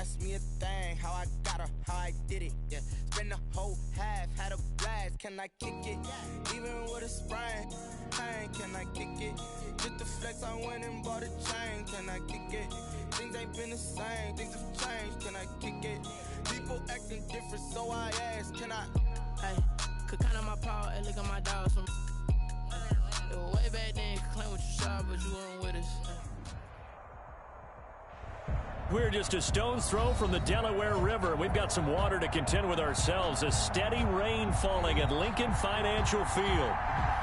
ask me a thing, how I got her, how I did it, yeah. Spend the whole half, had a blast, can I kick it? Even with a sprain, pain, can I kick it? Just the flex, I went and bought a chain, can I kick it? Things ain't been the same, things have changed, can I kick it? People acting different, so I ask, can I? Hey, could count on my power, and look at my dogs from. It was way back then, you could claim what you saw, but you weren't with us. We're just a stone's throw from the Delaware River. We've got some water to contend with ourselves. A steady rain falling at Lincoln Financial Field.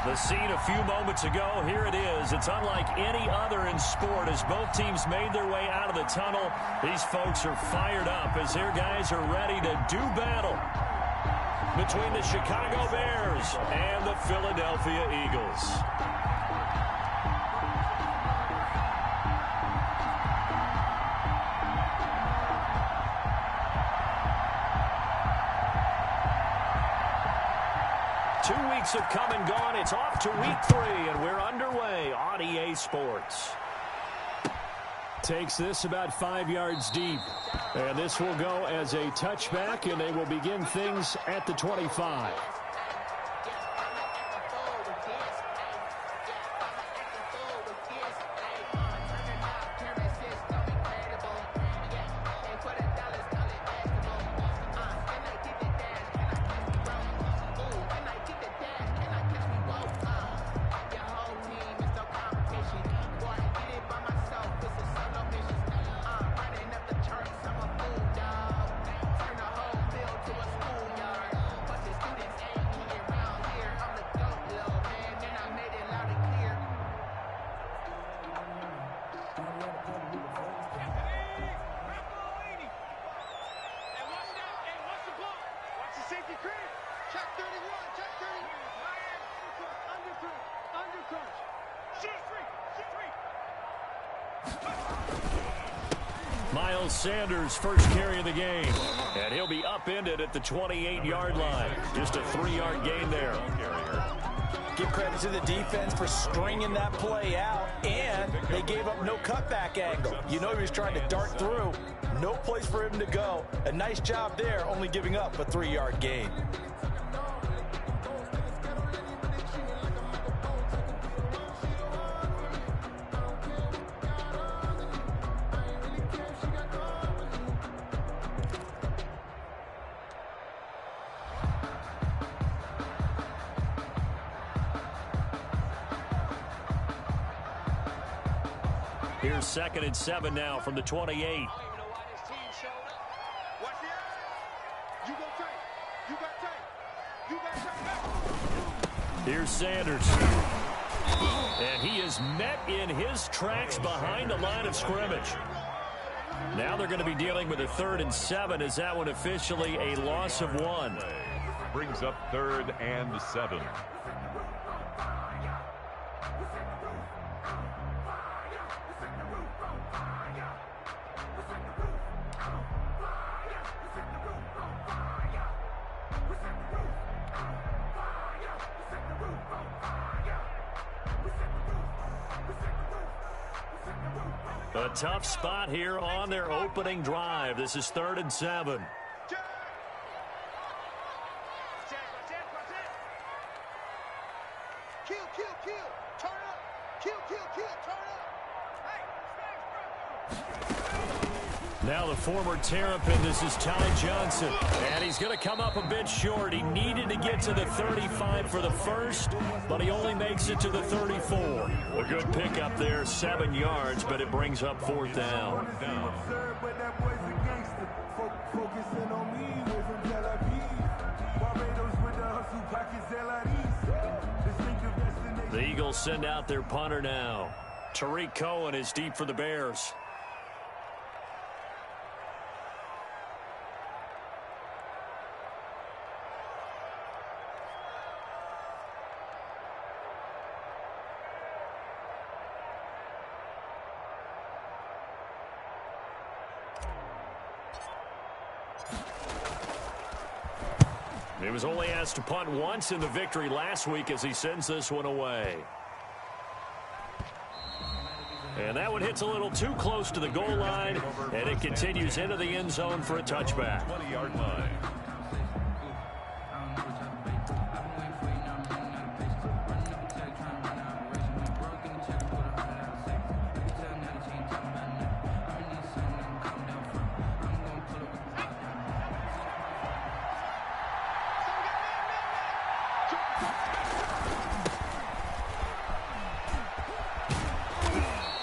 The scene a few moments ago, here it is. It's unlike any other in sport as both teams made their way out of the tunnel. These folks are fired up as their guys are ready to do battle between the Chicago Bears and the Philadelphia Eagles. Have come and gone. It's off to week 3, and we're underway on EA Sports. Takes this about 5 yards deep, and this will go as a touchback, and they will begin things at the 25. Miles Sanders first carry of the game, and he'll be upended at the 28-yard line. Just a 3-yard gain there. Give credit to the defense for stringing that play out, and they gave up no cutback angle. You know he was trying to dart through. No place for him to go. A nice job there, only giving up a 3-yard gain. Here's 2nd and 7 now from the 28. Here's Sanders. And he is met in his tracks behind the line of scrimmage. Now they're going to be dealing with a 3rd and 7. Is that one officially a loss of 1? Brings up 3rd and 7. A tough spot here on their opening drive. This is 3rd and 7. Now the former Terrapin, this is Ty Johnson. And he's going to come up a bit short. He needed to get to the 35 for the first, but he only makes it to the 34. A good pickup there, 7 yards, but it brings up 4th down. The Eagles send out their punter now. Tariq Cohen is deep for the Bears. He was only asked to punt once in the victory last week as he sends this one away. And that one hits a little too close to the goal line, and it continues into the end zone for a touchback. 20-yard line.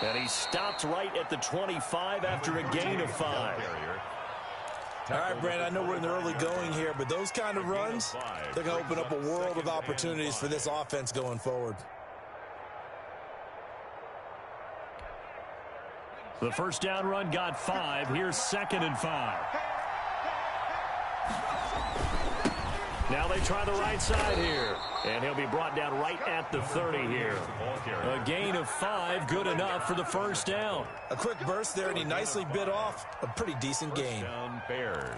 And he stopped right at the 25 after a gain of 5. All right, Brandon, I know we're in the early going here, but those kind of runs, they're going to open up a world of opportunities for this offense going forward. The first down run got 5. Here's 2nd and 5. Now they try the right side here. And he'll be brought down right at the 30 here. A gain of 5, good enough for the first down. A quick burst there, and he nicely bit off a pretty decent gain. Down Bears.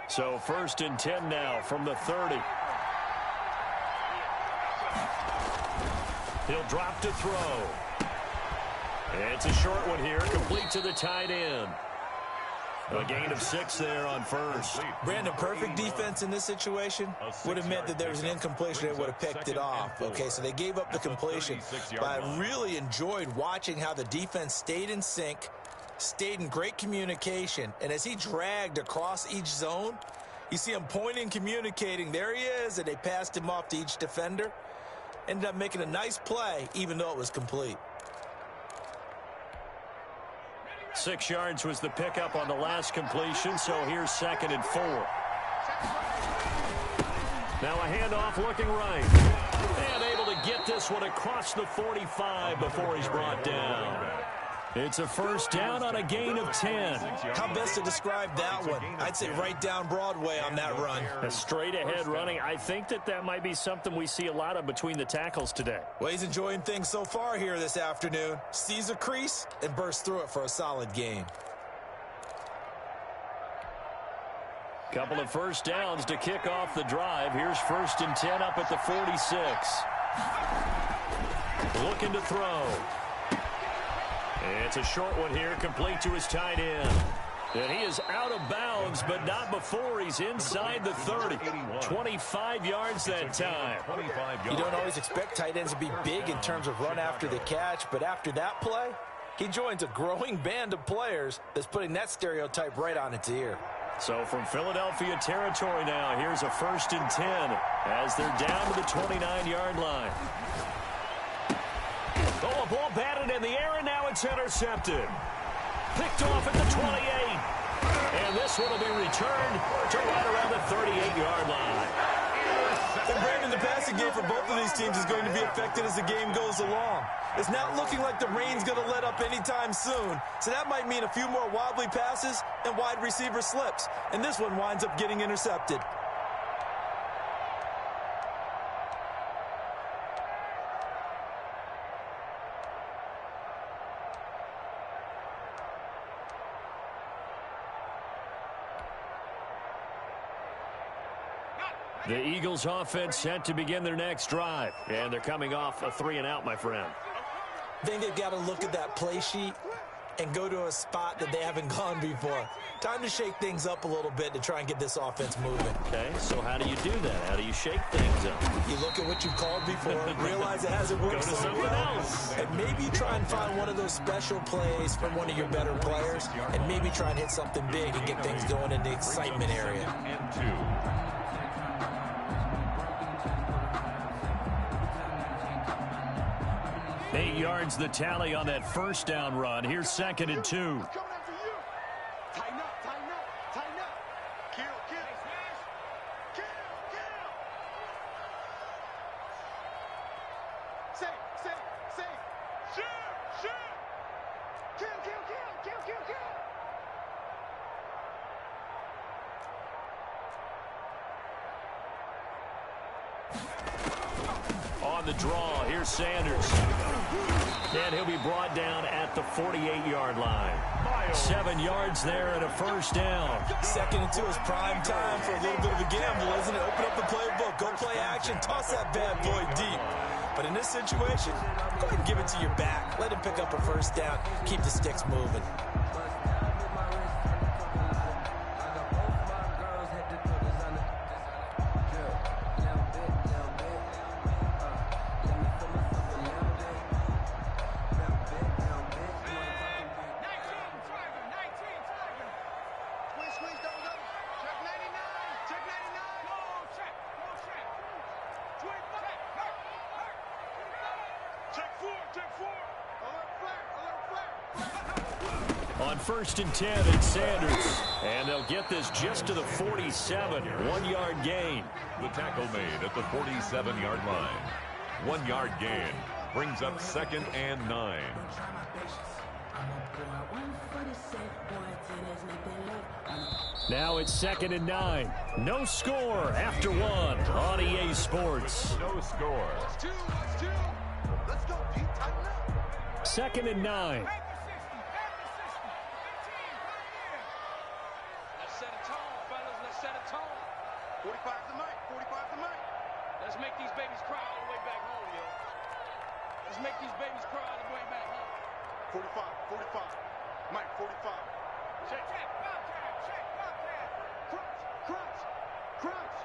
So 1st and 10 now from the 30. He'll drop to throw. It's a short one here, complete to the tight end. A gain of 6 there on first. Brandon, perfect defense in this situation would have meant that there was an incompletion that would have picked it off. Okay, so they gave up the completion. But I really enjoyed watching how the defense stayed in sync, stayed in great communication. And as he dragged across each zone, you see him pointing, communicating. There he is, and they passed him off to each defender. Ended up making a nice play, even though it was complete. 6 yards was the pickup on the last completion, so here's 2nd and 4. Now a handoff looking right. And able to get this one across the 45 before he's brought down. It's a first down on a gain of 10. How best to describe that one? I'd say right down Broadway on that run. A straight ahead running. I think that might be something we see a lot of between the tackles today. Well, he's enjoying things so far here this afternoon. Sees a crease and bursts through it for a solid gain. Couple of first downs to kick off the drive. Here's 1st and 10 up at the 46. Looking to throw. It's a short one here, complete to his tight end. And he is out of bounds, but not before he's inside the 30. 25 yards that time. You don't always expect tight ends to be big in terms of run after the catch, but after that play, he joins a growing band of players that's putting that stereotype right on its ear. So from Philadelphia territory now, here's a 1st and 10 as they're down to the 29-yard line. Oh, a ball batted in the air, and now it's intercepted. Picked off at the 28. And this one will be returned to right around the 38-yard line. And Brandon, the passing game for both of these teams is going to be affected as the game goes along. It's not looking like the rain's going to let up anytime soon, so that might mean a few more wobbly passes and wide receiver slips. And this one winds up getting intercepted. The Eagles offense set to begin their next drive. And they're coming off a 3-and-out, my friend. I think they've got to look at that play sheet and go to a spot that they haven't gone before. Time to shake things up a little bit to try and get this offense moving. Okay, so how do you do that? How do you shake things up? You look at what you've called before, realize it hasn't worked so well, and maybe try and find one of those special plays from one of your better players, and maybe try and hit something big and get things going in the excitement area. And 2. 8 yards the tally on that first down run. Here's 2nd and 2. On the draw, here's Sanders. And he'll be brought down at the 48-yard line. 7 yards there and a first down. 2nd and 2 is prime time for a little bit of a gamble, isn't it? Open up the playbook, go play action, toss that bad boy deep. But in this situation, go ahead and give it to your back. Let him pick up a first down. Keep the sticks moving. On 1st and 10, it's Sanders. And they'll get this just to the 47. 1-yard gain. The tackle made at the 47-yard line. 1-yard gain brings up 2nd and 9. Now it's 2nd and 9. No score after 1 on EA Sports. No score. Let's go, Pete. Tighten up. 2nd and 9. Let's set a tone, fellas. Let's set a tone. 45's the mic. 45's the mic. Let's make these babies cry all the way back home, yo. Let's make these babies cry all the way back home. 45. Mike, 45. Check, Bobcat, check, Bobcat. Crunch.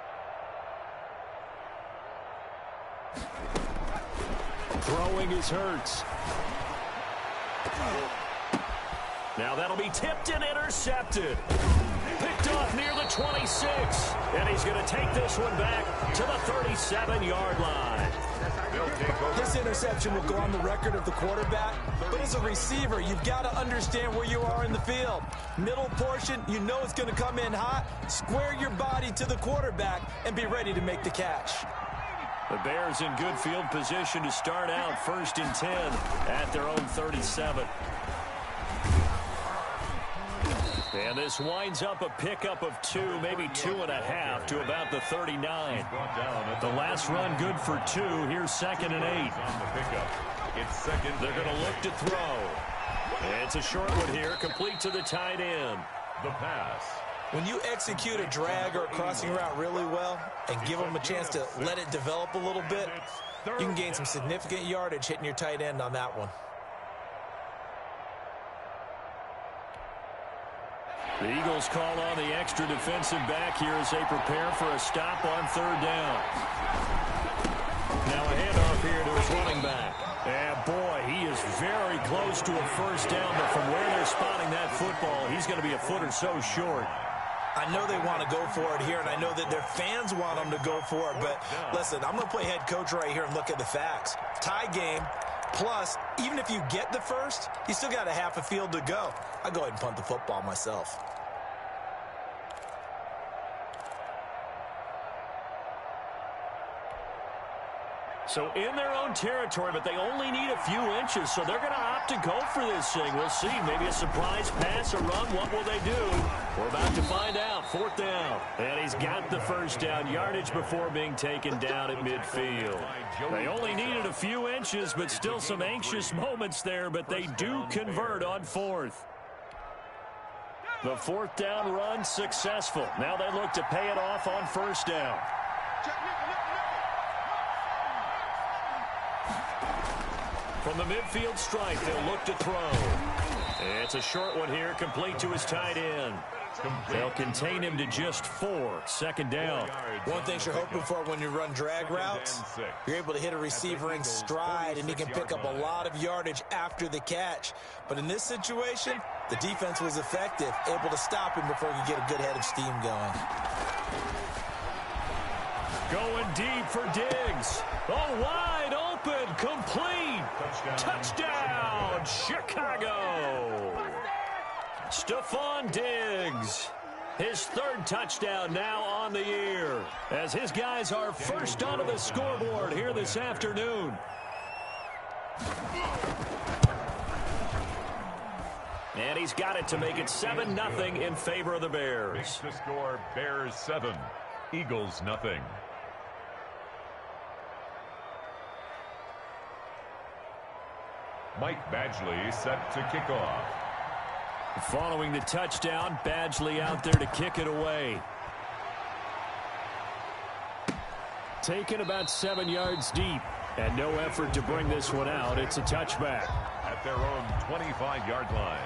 Throwing is Hurts. Now that'll be tipped and intercepted. Picked off near the 26. And he's going to take this one back to the 37-yard line. This interception will go on the record of the quarterback, but as a receiver, you've got to understand where you are in the field. Middle portion, you know it's going to come in hot. Square your body to the quarterback and be ready to make the catch. The Bears in good field position to start out 1st and 10 at their own 37. And this winds up a pickup of 2, maybe 2.5 to about the 39. The last run good for 2. Here's 2nd and 8. It's 2nd. They're going to look to throw. It's a short one here, complete to the tight end. The pass. When you execute a drag or a crossing route really well and give them a chance to let it develop a little bit, you can gain some significant yardage hitting your tight end on that one. The Eagles call on the extra defensive back here as they prepare for a stop on 3rd down. Now a handoff here to his running back. And boy, he is very close to a first down, but from where they're spotting that football, he's going to be a foot or so short. I know they want to go for it here, and I know that their fans want them to go for it, but listen, I'm going to play head coach right here and look at the facts. Tie game, plus, even if you get the first, you still got a half a field to go. I'll go ahead and punt the football myself. So in their own territory, but they only need a few inches, so they're going to opt to go for this thing. We'll see. Maybe a surprise pass, a run. What will they do? We're about to find out. 4th down. And he's got the first down. Yardage before being taken down at midfield. They only needed a few inches, but still some anxious moments there, but they do convert on 4th. The 4th down run successful. Now they look to pay it off on 1st down. From the midfield stripe, they'll look to throw. It's a short one here, complete to his tight end. They'll contain him to just 4. 2nd down. One thing you're hoping for when you run drag routes, you're able to hit a receiver in stride, and he can pick up a lot of yardage after the catch. But in this situation, the defense was effective, able to stop him before he could get a good head of steam going. Going deep for Diggs. Oh, wide open, complete. Touchdown, Chicago. Stephon Diggs. His 3rd touchdown now on the year, as his guys are first onto the scoreboard here this afternoon. And he's got it to make it 7-0 in favor of the Bears. Makes the score Bears 7, Eagles nothing. Mike Badgley set to kick off. Following the touchdown, Badgley out there to kick it away. Taken about 7 yards deep. And no effort to bring this one out. It's a touchback. At their own 25-yard line.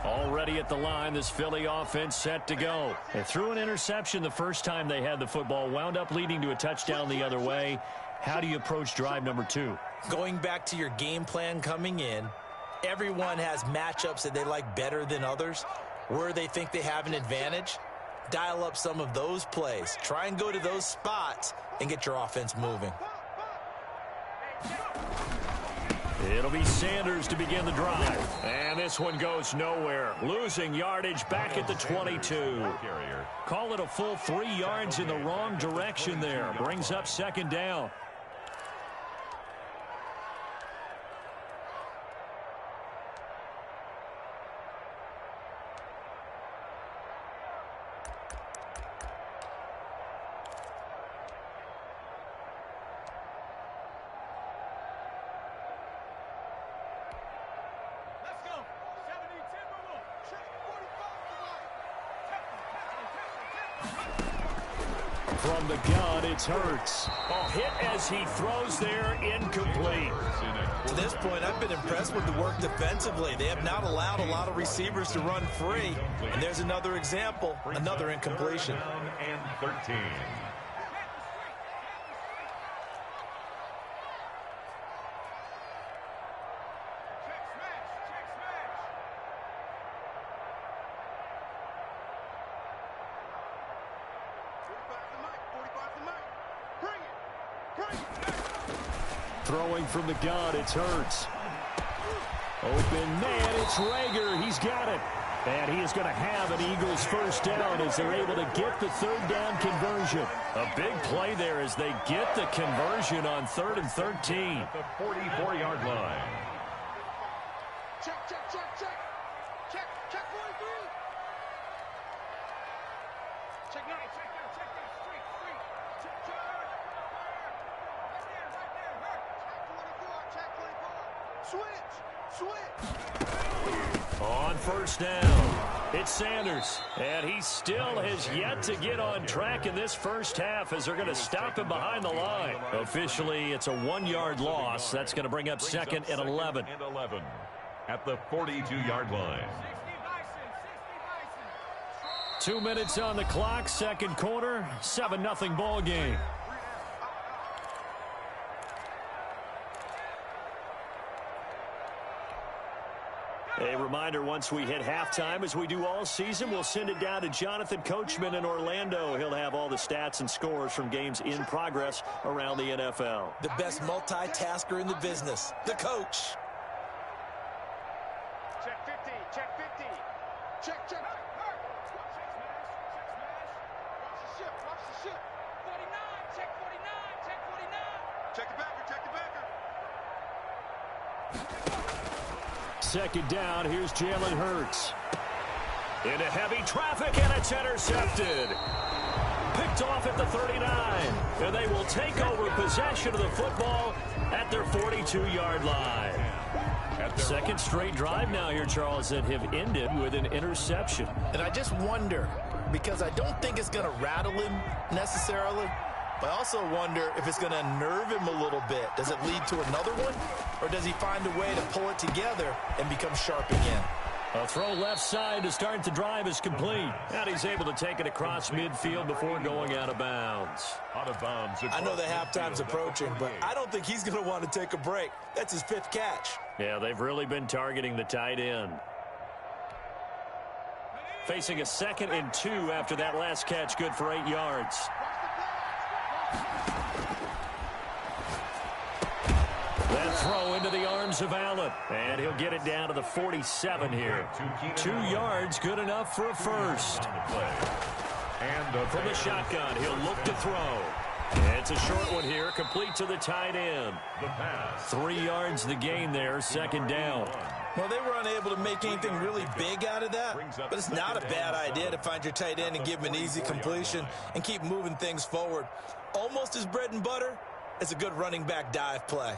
Already at the line, this Philly offense set to go. They threw an interception the first time they had the football, wound up leading to a touchdown the other way. How do you approach drive number 2? Going back to your game plan coming in, everyone has matchups that they like better than others, where they think they have an advantage. Dial up some of those plays. Try and go to those spots and get your offense moving. It'll be Sanders to begin the drive. And this one goes nowhere. Losing yardage back at the 22. Call it a full 3 yards in the wrong direction there. Brings up second down. From the gun, it's Hurts. Oh, hit as he throws there, incomplete. To this point, I've been impressed with the work defensively. They have not allowed a lot of receivers to run free. And there's another example, another incompletion. And 13. Throwing from the gun, it's Hurts. Open man, it's Rager. He's got it. And he is going to have an Eagles first down as they're able to get the third down conversion. A big play there as they get the conversion on 3rd and 13. At the 44-yard line. Check, check, check, check. Check, check 43. Check 9, check down, straight. Check, check. Check 24. Switch. On first down, it's Sanders. And he still has yet to get on track in this first half as they're going to stop him behind the line. Officially, it's a 1-yard loss. That's going to bring up 2nd and 11. At the 42-yard line. 2 minutes on the clock, second quarter, 7-0 ball game. A reminder, once we hit halftime, as we do all season, we'll send it down to Jonathan Coachman in Orlando. He'll have all the stats and scores from games in progress around the NFL. The best multitasker in the business, the coach. Check 50, check 50. Check, check. Watch the ship. 49, check 49, check 49. Check the backer, check the backer. Second down, here's Jalen Hurts. Into heavy traffic, and it's intercepted. Picked off at the 39. And they will take over possession of the football at their 42-yard line. Second straight drive now here, Charles, that have ended with an interception. And I just wonder, because I don't think it's going to rattle him necessarily, but I also wonder if it's going to unnerve him a little bit. Does it lead to another one? Or does he find a way to pull it together and become sharp again? A throw left side to start the drive is complete. And he's able to take it across midfield before going out of bounds. I know the halftime's approaching, but I don't think he's going to want to take a break. That's his 5th catch. Yeah, they've really been targeting the tight end. Facing a 2nd and 2 after that last catch, good for 8 yards. That throw into the arms of Allen. And he'll get it down to the 47 here. 2 yards, good enough for a first. From the shotgun, he'll look to throw. It's a short one here, complete to the tight end. 3 yards the gain there, second down. Well, they were unable to make anything really big out of that, but it's not a bad idea to find your tight end and give him an easy completion and keep moving things forward. Almost as bread and butter as a good running back dive play.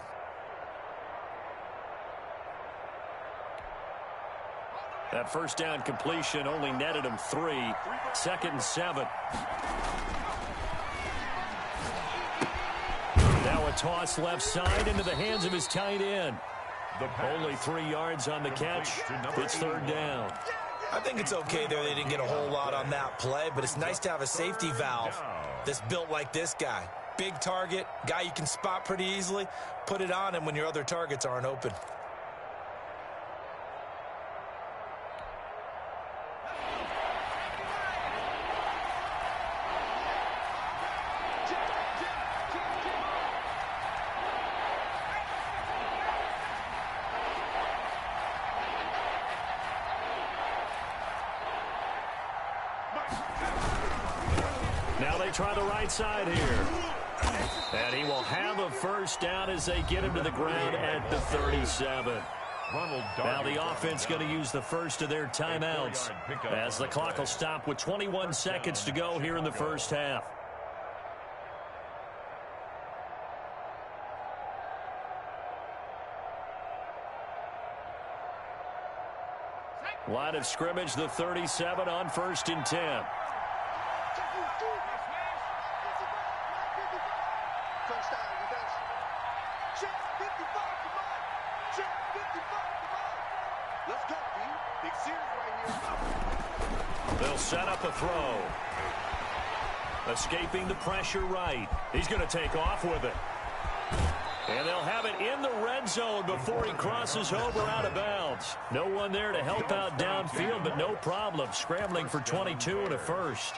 That first down completion only netted him 3. 2nd and 7. Now a toss left side into the hands of his tight end. Only 3 yards on the catch. It's 3rd down. I think it's okay there. They didn't get a whole lot on that play, but it's nice to have a safety valve that's built like this guy. Big target, guy you can spot pretty easily. Put it on him when your other targets aren't open. Now they try the right side here. And he will have a first down as they get him to the ground at the 37. Now the offense going to use the first of their timeouts as the clock will stop with 21 seconds to go here in the first half. Line of scrimmage, the 37 on 1st and 10. They'll set up a throw. Escaping the pressure right. He's going to take off with it. And they'll have it in the red zone before he crosses over out of bounds. No one there to help out downfield, but no problem. Scrambling for 22 and a first.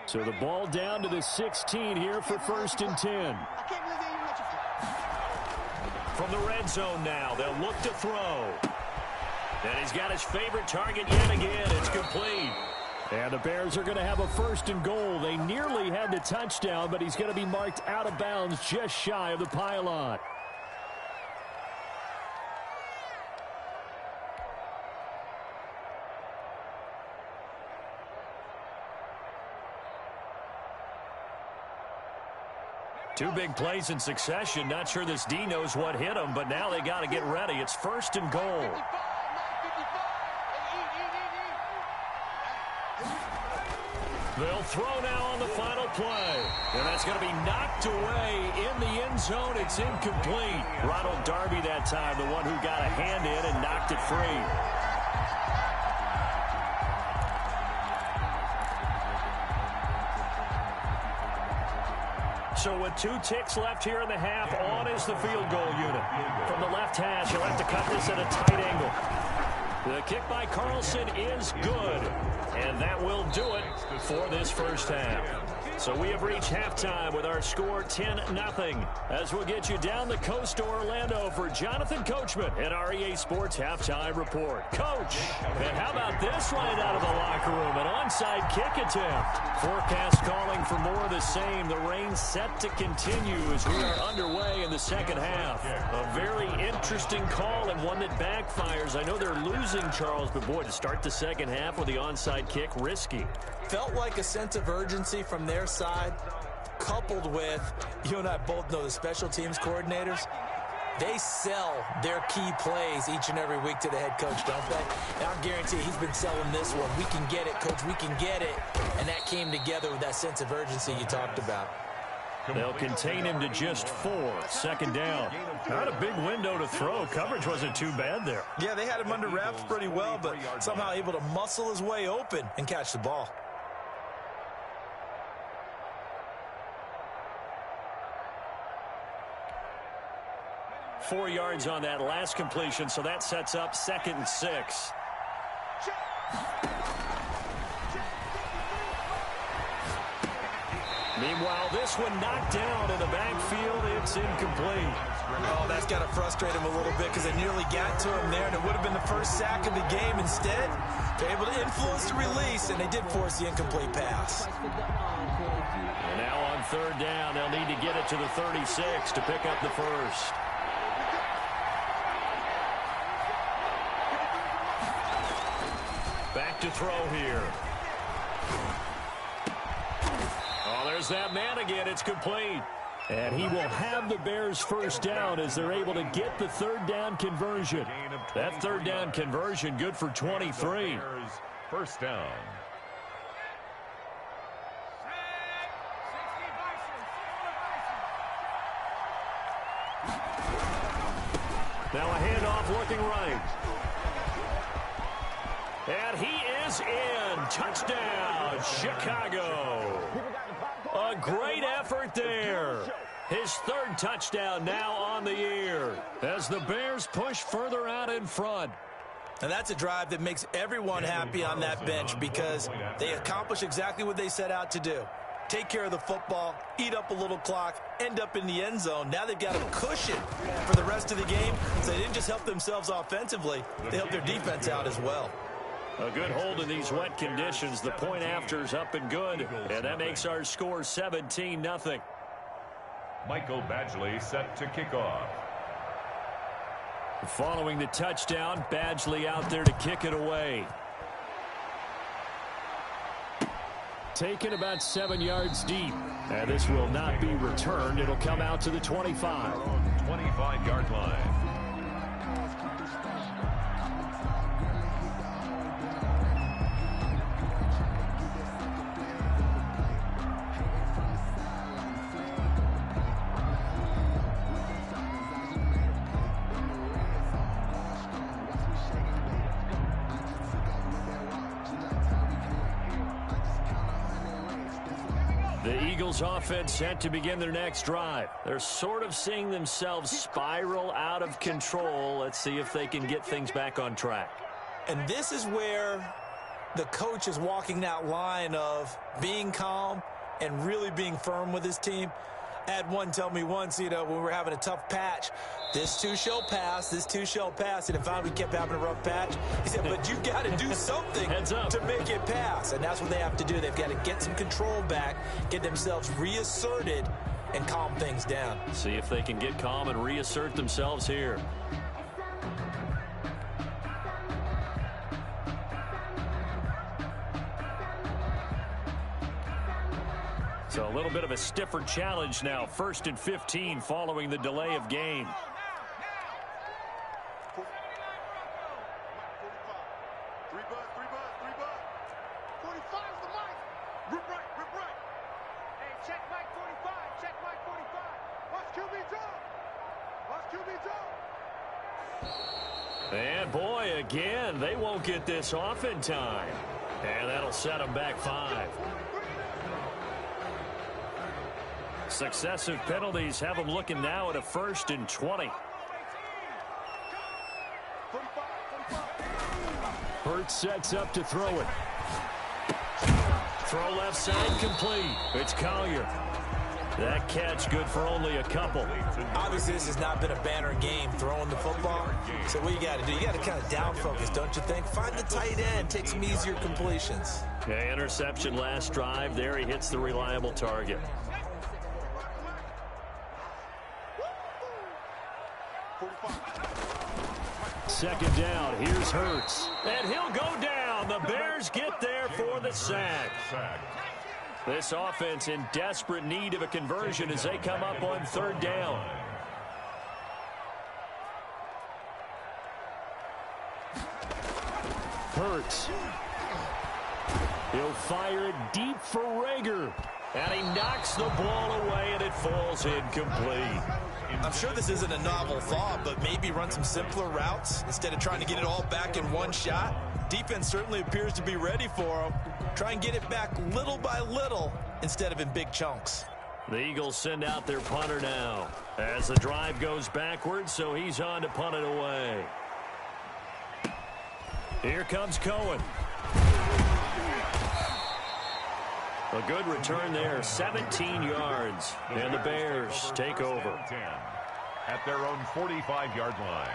So the ball down to the 16 here for 1st and 10. From the red zone now, they'll look to throw. And he's got his favorite target yet again. It's complete. And the Bears are going to have a 1st and goal. They nearly had the touchdown, but he's going to be marked out of bounds just shy of the pylon. Two big plays in succession. Not sure this D knows what hit him, but now they got to get ready. It's 1st and goal. They'll throw now on the final play. And that's going to be knocked away in the end zone. It's incomplete. Ronald Darby that time, the one who got a hand in and knocked it free. So with 2 ticks left here in the half, on is the field goal unit. From the left hash, he'll have to cut this at a tight angle. The kick by Carlson is good. And that will do it for this first half. So we have reached halftime with our score 10-0. As we'll get you down the coast to Orlando for Jonathan Coachman at our EA Sports Halftime Report. Coach, and how about this right out of the locker room? An onside kick attempt. Forecast calling for more of the same. The rain set to continue as we are underway in the second half. A very interesting call and one that backfires. I know they're losing, Charles, but boy, to start the second half with the onside kick, risky. Felt like a sense of urgency from their side, coupled with, you and I both know the special teams coordinators, they sell their key plays each and every week to the head coach, don't they? And I guarantee he's been selling this one. We can get it, coach, we can get it. And that came together with that sense of urgency you talked about. They'll contain him to just 4. 2nd down. Not a big window to throw. Coverage wasn't too bad there. Yeah, they had him under wraps pretty well, but somehow able to muscle his way open and catch the ball. Four yards on that last completion, so that sets up 2nd and 6. Meanwhile, this one knocked down in the backfield. It's incomplete. Oh, that's got to frustrate him a little bit because they nearly got to him there, and it would have been the first sack of the game. Instead, they're able to influence the release, and they did force the incomplete pass. And now on 3rd down, they'll need to get it to the 36 to pick up the first. Back to throw here. Has that man again. It's complete. And he will have the Bears first down as they're able to get the third down conversion. That third down conversion good for 23. First down. Now a handoff looking right. And he is in. Touchdown, Chicago. A great effort there. His third touchdown now on the year as the Bears push further out in front. And that's a drive that makes everyone happy on that bench because they accomplish exactly what they set out to do. Take care of the football, eat up a little clock, end up in the end zone. Now they've got a cushion for the rest of the game. So they didn't just help themselves offensively, they helped their defense out as well. A good hold in these wet conditions. The point after's up and good. And that makes our score 17-0. Michael Badgley set to kick off. Following the touchdown, Badgley out there to kick it away. Taken about 7 yards deep. And this will not be returned. It'll come out to the 25. 25-yard line. The Eagles offense set to begin their next drive. They're sort of seeing themselves spiral out of control. Let's see if they can get things back on track. And this is where the coach is walking that line of being calm and really being firm with his team. I had one tell me once, when we were having a tough patch, this too shall pass, this too shall pass. And finally we kept having a rough patch. He said, but you've got to do something to make it pass. And that's what they have to do. They've got to get some control back, get themselves reasserted, and calm things down. See if they can get calm and reassert themselves here. So a little bit of a stiffer challenge now. 1st and 15 following the delay of game. And boy, again, they won't get this off in time. And that'll set them back 5. Successive penalties have them looking now at a 1st and 20. Hurts sets up to throw it. Throw left side complete. It's Collier. That catch good for only a couple. Obviously, this has not been a banner game throwing the football. So what you got to do, you got to kind of down focus, don't you think? Find the tight end, take some easier completions. Okay, interception last drive. There he hits the reliable target. Second down. Here's Hurts. And he'll go down. The Bears get there for the sack. This offense in desperate need of a conversion as they come up on 3rd down. Hurts. He'll fire it deep for Rager. And he knocks the ball away, and it falls incomplete. I'm sure this isn't a novel thought, but maybe run some simpler routes instead of trying to get it all back in one shot. Defense certainly appears to be ready for him. Try and get it back little by little instead of in big chunks. The Eagles send out their punter now as the drive goes backwards, so he's on to punt it away. Here comes Cohen. A good return there, 17 yards, and the Bears take over. At their own 45-yard line.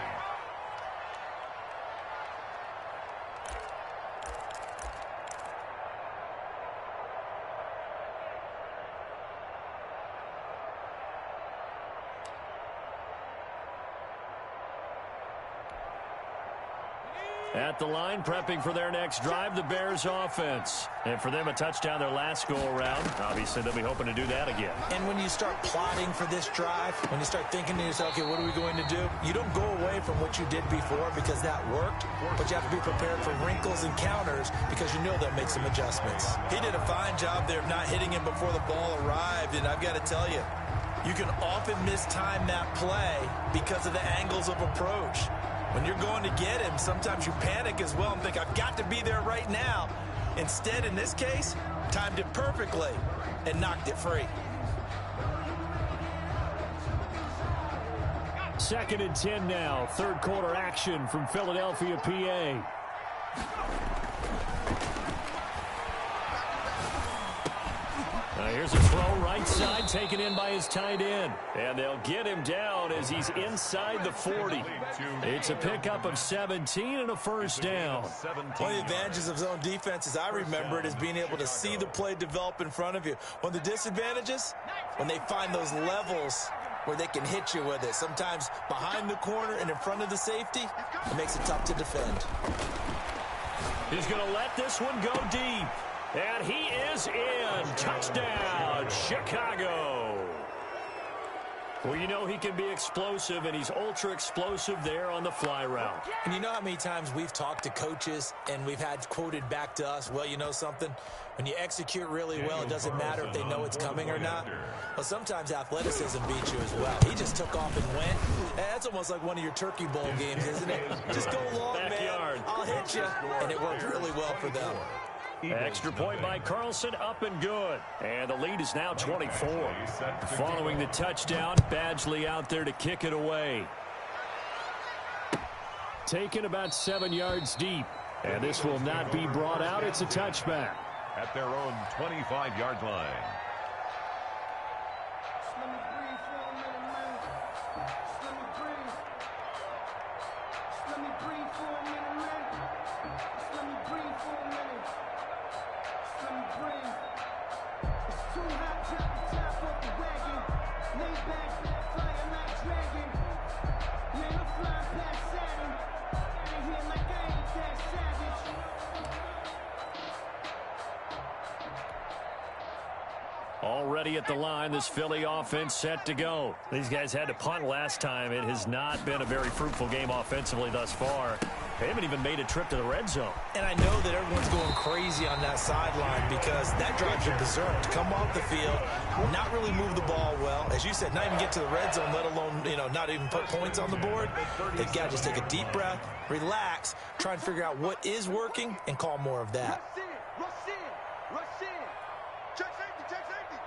At the line, prepping for their next drive, the Bears offense. And for them, a touchdown their last go-around. Obviously, they'll be hoping to do that again. And when you start plotting for this drive, when you start thinking to yourself, okay, what are we going to do? You don't go away from what you did before because that worked, but you have to be prepared for wrinkles and counters because you know they'll make some adjustments. He did a fine job there of not hitting him before the ball arrived, and I've got to tell you, you can often mistime that play because of the angles of approach. When you're going to get him, sometimes you panic as well and think, I've got to be there right now. Instead, in this case, timed it perfectly and knocked it free. 2nd and 10 now. Third quarter action from Philadelphia, PA. Here's a throw right side taken in by his tight end. And they'll get him down as he's inside the 40. It's a pickup of 17 and a first down. One of the advantages of zone defense, as I remember it, is being able to see the play develop in front of you. One of the disadvantages, when they find those levels where they can hit you with it. Sometimes behind the corner and in front of the safety, it makes it tough to defend. He's going to let this one go deep. And he is in. Touchdown, Chicago. Well, you know he can be explosive, and he's ultra-explosive there on the fly route. And you know how many times we've talked to coaches, and we've had quoted back to us, well, you know something? When you execute really well, it doesn't matter if they know it's coming or not. Well, sometimes athleticism beats you as well. He just took off and went. That's almost like one of your Turkey Bowl games, isn't it? Just go long, Backyard. man. I'll hit you. And it worked really well for them. Extra point by Carlson, up and good. And the lead is now 24. Following the touchdown, Badgley out there to kick it away. Taken about 7 yards deep. And this will not be brought out. It's a touchback. At their own 25-yard line. Already at the line, this Philly offense set to go. These guys had to punt last time. It has not been a very fruitful game offensively thus far. They haven't even made a trip to the red zone. And I know that everyone's going crazy on that sideline because that drives you berserk to come off the field, not really move the ball well. As you said, not even get to the red zone, let alone, not even put points on the board. They've got to just take a deep breath, relax, try and figure out what is working, and call more of that. Rush in, rush in. Check safety, check safety.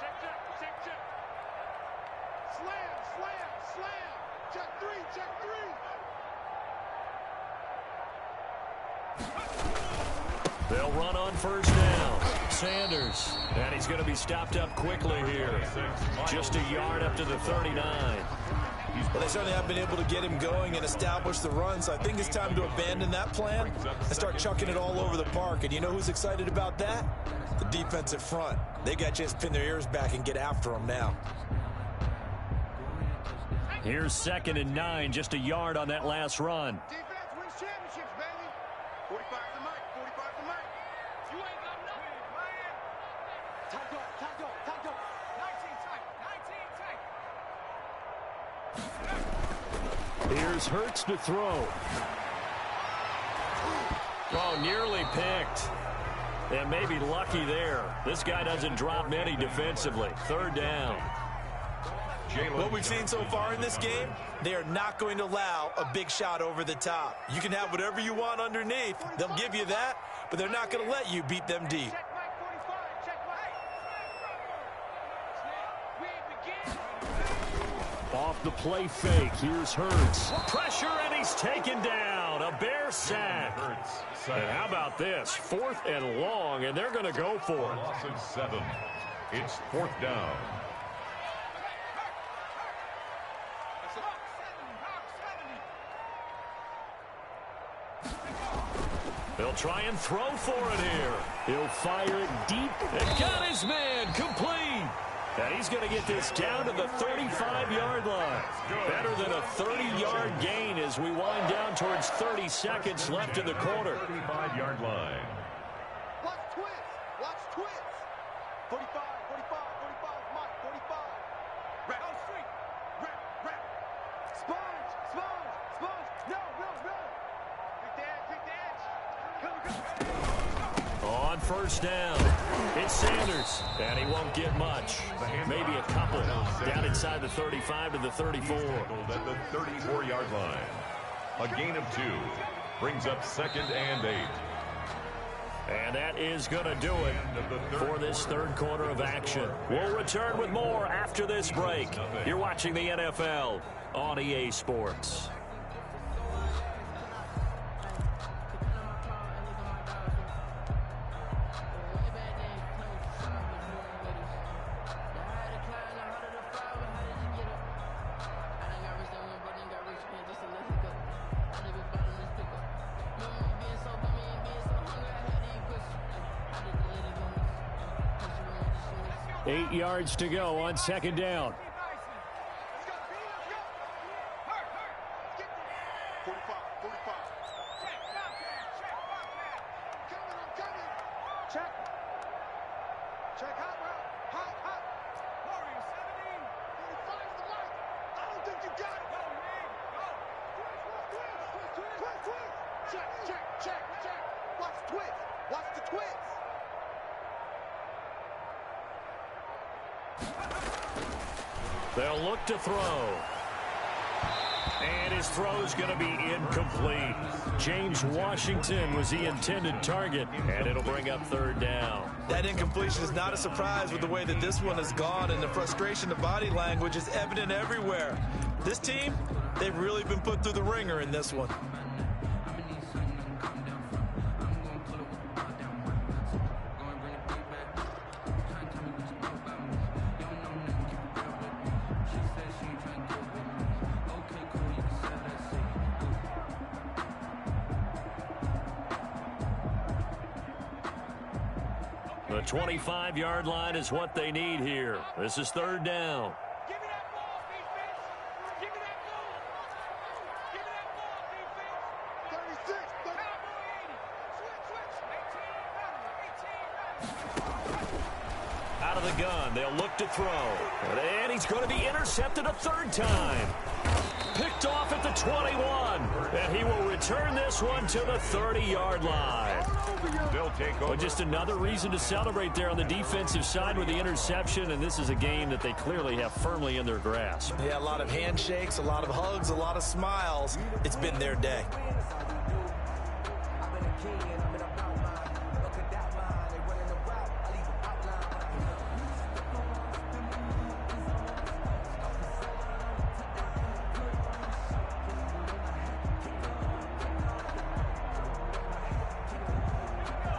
Check, check, check. Slam, slam, slam. Check three, check three. They'll run on first down. Sanders. And he's going to be stopped up quickly here. Just a yard up to the 39. Well, they certainly have been able to get him going and establish the run, so I think it's time to abandon that plan and start chucking it all over the park. And you know who's excited about that? The defensive front. They got a chance to pin their ears back and get after him now. Here's 2nd and 9, just a yard on that last run. Defense wins championships, baby. 45 to Mike, 45 to Mike. You ain't got nothing, man. Tight up, tight up, tight up. 19 tight, 19 tight. Here's Hurts to throw. Oh, nearly picked. And maybe lucky there. This guy doesn't drop many defensively. 3rd down. What we've seen so far in this game, they are not going to allow a big shot over the top. You can have whatever you want underneath. They'll give you that, but they're not going to let you beat them deep. Check Mike 45, check Mike. Off the play fake, here's Hurts. Pressure, and he's taken down. A Bear sack. And how about this? 4th and long, and they're going to go for it. Loss of 7. It's 4th down. They'll try and throw for it here. He'll fire it deep and got his man complete. And he's going to get this down to the 35-yard line. Better than a 30-yard gain as we wind down towards 30 seconds left in the quarter. 35-yard line. Watch twist. Watch twist. 45, 45, 45, Mike, 45. Rap. Oh, street. Rap. Sponge. No. Kick the edge. Come. On first down, it's Sanders, and he won't get much. Maybe a couple down inside the 35 to the 34. At the 34-yard line. A gain of 2 brings up 2nd and 8. And that is going to do it for this third quarter of action. We'll return with more after this break. You're watching the NFL on EA Sports. Eight yards to go on second down. 45. Check hot route. Hot. Warrior 17. 45 is the light. I don't think you got it. Twist. Check. Watch the twist. Watch the twist. They'll look to throw. And his throw's going to be incomplete. James Washington was the intended target, and it'll bring up third down. That incompletion is not a surprise with the way that this one has gone, and the frustration of body language is evident everywhere. This team, they've really been put through the ringer in this one. The 25-yard line is what they need here. This is third down. Give me that ball, defense. Give me that ball. Give me that ball, defense. 36. Cowboy 80. Switch. 18. Out of the gun, they'll look to throw. And he's going to be intercepted a third time. Picked off at the 21. And he will return this one to the 30-yard line. They'll take over. Well, just another reason to celebrate there on the defensive side with the interception, and this is a game that they clearly have firmly in their grasp. Yeah, a lot of handshakes, a lot of hugs, a lot of smiles. It's been their day.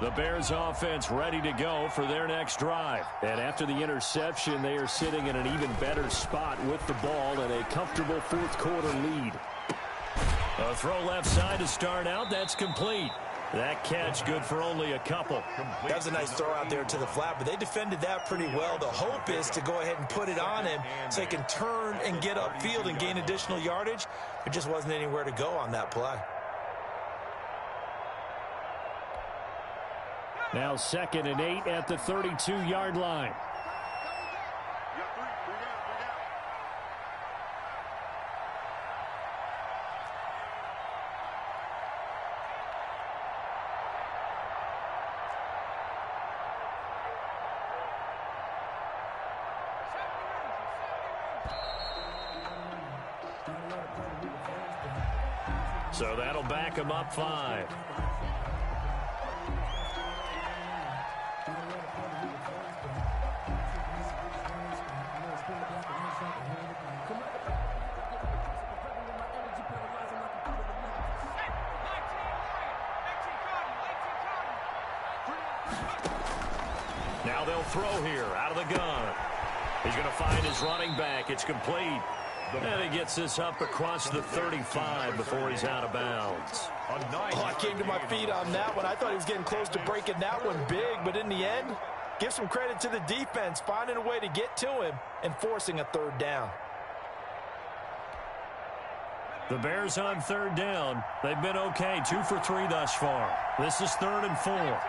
The Bears offense ready to go for their next drive. And after the interception, they are sitting in an even better spot with the ball and a comfortable fourth quarter lead. A throw left side to start out. That's complete. That catch good for only a couple. That was a nice throw out there to the flat, but they defended that pretty well. The hope is to go ahead and put it on him so he can turn and get upfield and gain additional yardage. There just wasn't anywhere to go on that play. Now 2nd and 8 at the 32-yard line. So that'll back him up 5. Now they'll throw here out of the gun. He's going to find his running back. It's complete. And he gets this up across the 35 before he's out of bounds. Oh, I came to my feet on that one. I thought he was getting close to breaking that one big, but in the end, Give some credit to the defense, finding a way to get to him and forcing a third down. The Bears on third down. They've been okay, 2 for 3 thus far. This is 3rd and 4.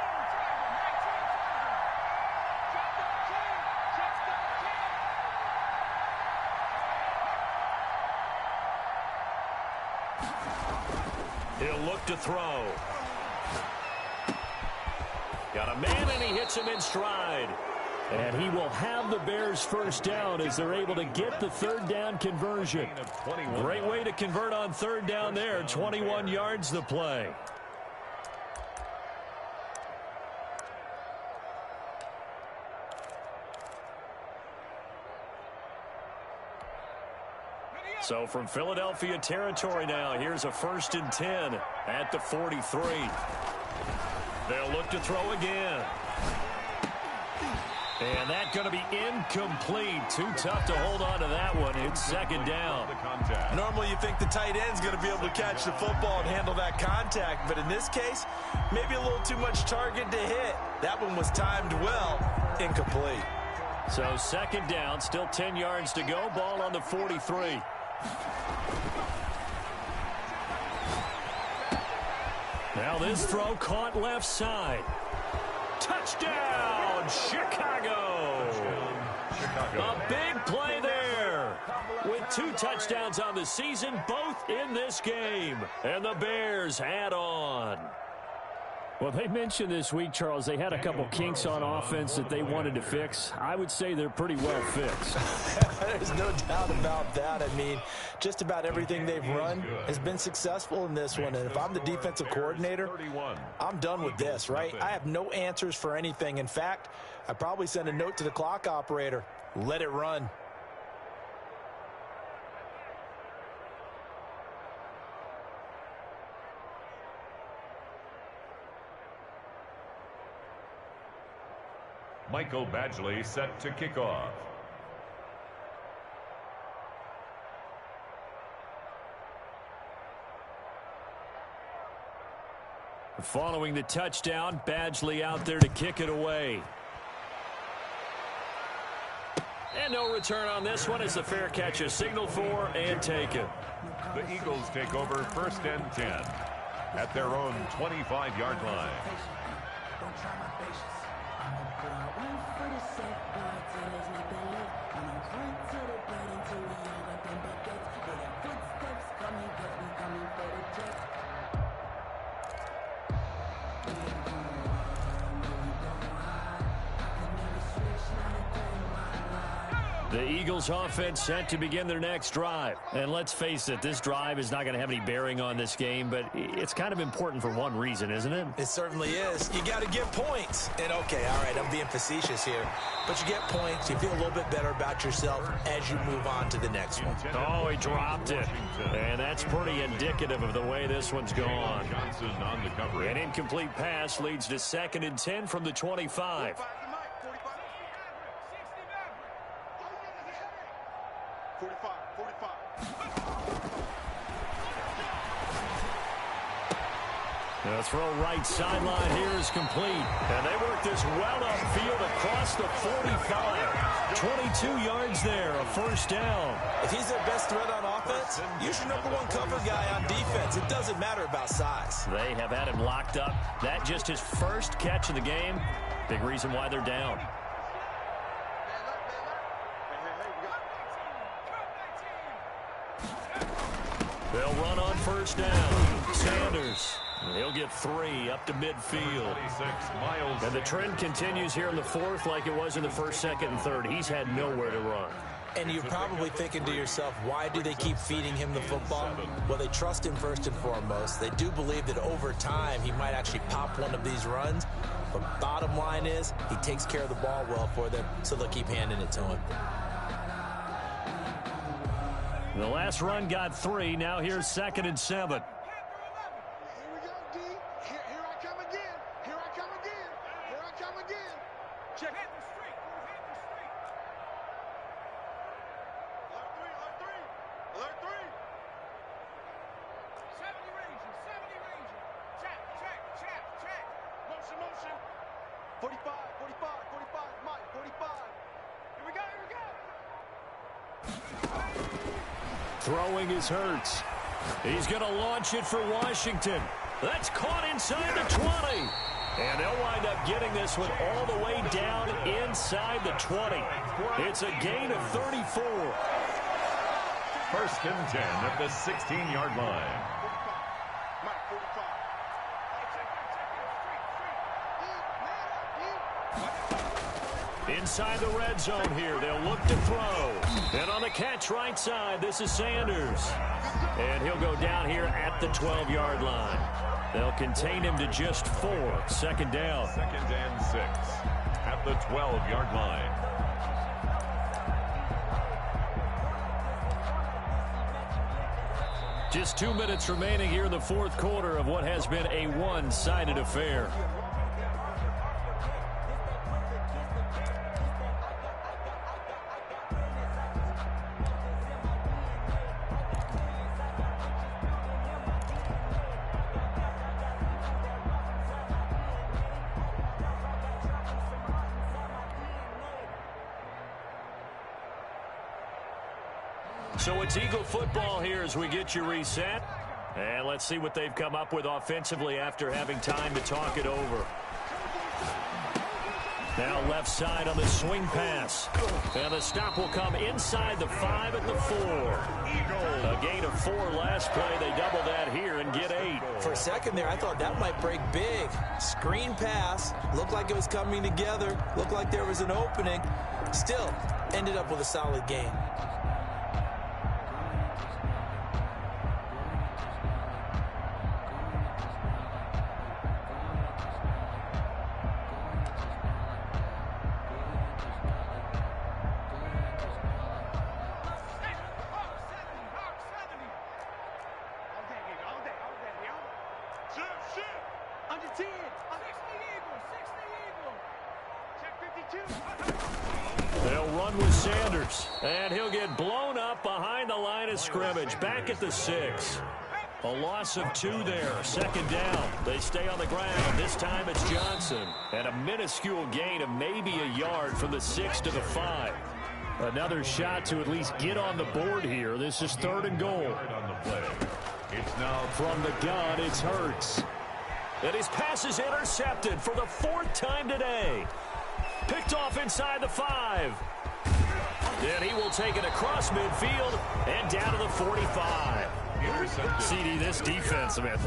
He'll look to throw. Got a man, and he hits him in stride. And he will have the Bears first down as they're able to get the third down conversion. Great way to convert on third down there. 21 yards the play. So from Philadelphia territory now, here's a 1st and 10 at the 43. They'll look to throw again. And that's going to be incomplete. Too tough to hold on to that one. It's 2nd down. Normally you think the tight end's going to be able to catch the football and handle that contact, but in this case, maybe a little too much target to hit. That one was timed well. Incomplete. So 2nd down, still 10 yards to go. Ball on the 43. Now this throw caught left side. Touchdown, Chicago. A big play there. With 2 touchdowns on the season, both in this game. And the Bears add on. Well, they mentioned this week, Charles, they had a couple kinks on offense that they wanted to fix. I would say they're pretty well fixed. There's no doubt about that. I mean, just about everything they've run has been successful in this one. And if I'm the defensive coordinator, I'm done with this, right? I have no answers for anything. In fact, I'd probably send a note to the clock operator. Let it run. Michael Badgley set to kick off. Following the touchdown, Badgley out there to kick it away. And no return on this one as the fair catch is signaled for and taken. The Eagles take over 1st and 10 at their own 25-yard line. The Eagles offense set to begin their next drive. And let's face it, this drive is not going to have any bearing on this game, but it's kind of important for one reason, isn't it? It certainly is. You got to get points. And okay, all right, I'm being facetious here. But you get points, you feel a little bit better about yourself as you move on to the next one. Oh, he dropped it. And that's pretty indicative of the way this one's gone. An incomplete pass leads to 2nd and 10 from the 25. 45. The throw right sideline here is complete. And they work this well upfield across the 45. 22 yards there, a 1st down. If he's their best threat on offense, use your #1 cover guy on defense. It doesn't matter about size. They have had him locked up. That just his first catch of the game. Big reason why they're down. They'll run on 1st down. Sanders. He'll get 3 up to midfield. And the trend continues here in the 4th like it was in the 1st, 2nd, and 3rd. He's had nowhere to run. And you're probably thinking to yourself, why do they keep feeding him the football? Well, they trust him first and foremost. They do believe that over time he might actually pop one of these runs. But bottom line is he takes care of the ball well for them, so they'll keep handing it to him. The last run got 3. Now here's 2nd and 7. Throwing is Hurts. He's going to launch it for Washington. That's caught inside the 20. And they'll wind up getting this one all the way down inside the 20. It's a gain of 34. First and 10 at the 16-yard line. Inside the red zone here, they'll look to throw. And on the catch right side, this is Sanders. And he'll go down here at the 12-yard line. They'll contain him to just 4. Second down. Second and 6 at the 12-yard line. Just 2 minutes remaining here in the fourth quarter of what has been a one-sided affair. So it's Eagle football here as we get you reset. And let's see what they've come up with offensively after having time to talk it over. Now left side on the swing pass. And the stop will come inside the 5 at the 4. A gain of 4 last play. They double that here and get 8. For a second there, I thought that might break big. Screen pass. Looked like it was coming together. Looked like there was an opening. Still, ended up with a solid gain. They'll run with Sanders, and he'll get blown up behind the line of scrimmage, back at the 6. A loss of 2 there, second down. They stay on the ground. This time it's Johnson, and a minuscule gain of maybe a yard from the 6 to the 5. Another shot to at least get on the board here. This is 3rd and goal. On the play. It's now from the gun, it's Hurts. And his pass is intercepted for the 4th time today. Picked off inside the 5. Then he will take it across midfield and down to the 45. CD, this defense, man,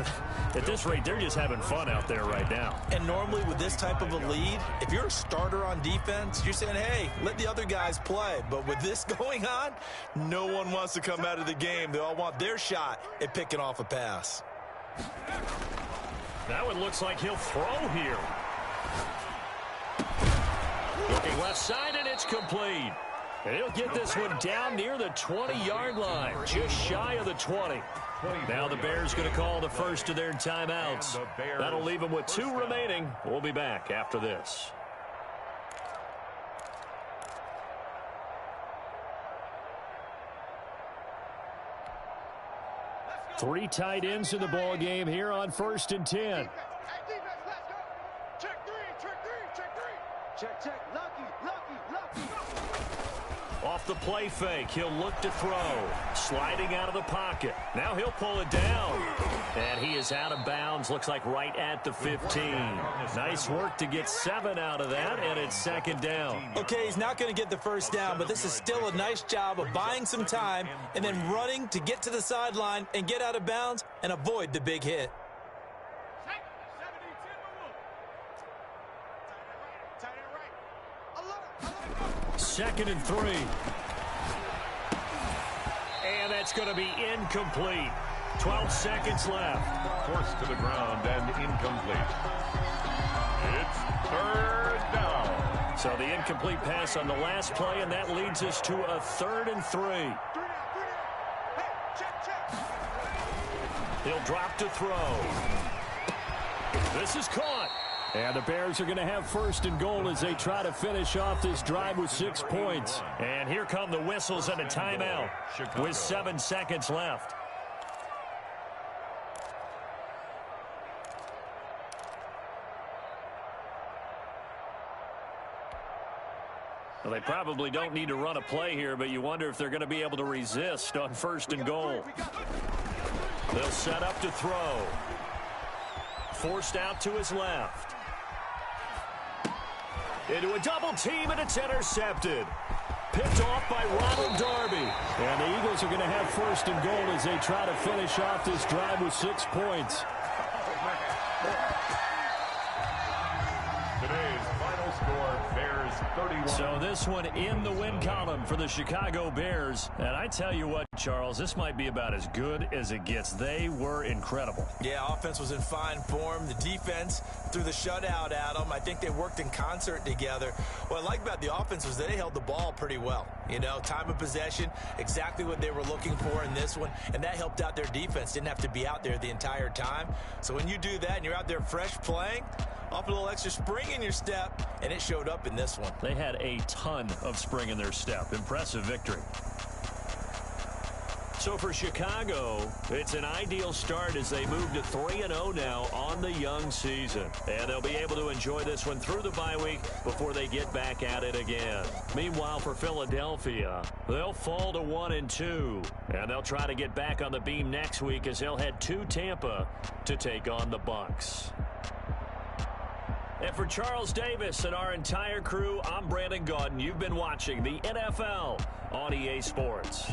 at this rate, they're just having fun out there right now. And normally with this type of a lead, if you're a starter on defense, you're saying, hey, let the other guys play. But with this going on, no one wants to come out of the game. They all want their shot at picking off a pass. That one looks like he'll throw here. Looking left side, and it's complete. And he'll get this one down near the 20-yard line, just shy of the 20. Now the Bears going to call the first of their timeouts. That'll leave them with 2 remaining. We'll be back after this. Three tight ends in the ball game here on 1st and 10. Check, lucky. Off the play fake, he'll look to throw. Sliding out of the pocket. Now he'll pull it down. And he is out of bounds, looks like right at the 15. Nice work to get 7 out of that, and it's 2nd down. Okay, he's not going to get the first down, but this is still a nice job of buying some time and then running to get to the sideline and get out of bounds and avoid the big hit. 2nd and 3. And that's going to be incomplete. 12 seconds left. Forced to the ground and incomplete. It's 3rd down. So the incomplete pass on the last play, and that leads us to a 3rd and 3. He'll drop to throw. This is caught. And the Bears are going to have 1st and goal as they try to finish off this drive with 6 points. And here come the whistles and a timeout with 7 seconds left. Well, they probably don't need to run a play here, but you wonder if they're going to be able to resist on 1st and goal. They'll set up to throw. Forced out to his left. Into a double team, and it's intercepted. Picked off by Ronald Darby. And the Eagles are going to have 1st and goal as they try to finish off this drive with 6 points. Today's final score, Bears 31. So this one in the win column for the Chicago Bears. And I tell you what, Charles, this might be about as good as it gets. They were incredible. Yeah, offense was in fine form. The defense threw the shutout at them. I think they worked in concert together. What I like about the offense was they held the ball pretty well. You know, time of possession, exactly what they were looking for in this one. And that helped out their defense. Didn't have to be out there the entire time. So when you do that and you're out there fresh playing, off a little extra spring in your step, and it showed up in this one. They had a ton of spring in their step. Impressive victory. So for Chicago, it's an ideal start as they move to 3-0 now on the young season. And they'll be able to enjoy this one through the bye week before they get back at it again. Meanwhile, for Philadelphia, they'll fall to 1-2. And they'll try to get back on the beam next week as they'll head to Tampa to take on the Bucs. And for Charles Davis and our entire crew, I'm Brandon Gaudin. You've been watching the NFL on EA Sports.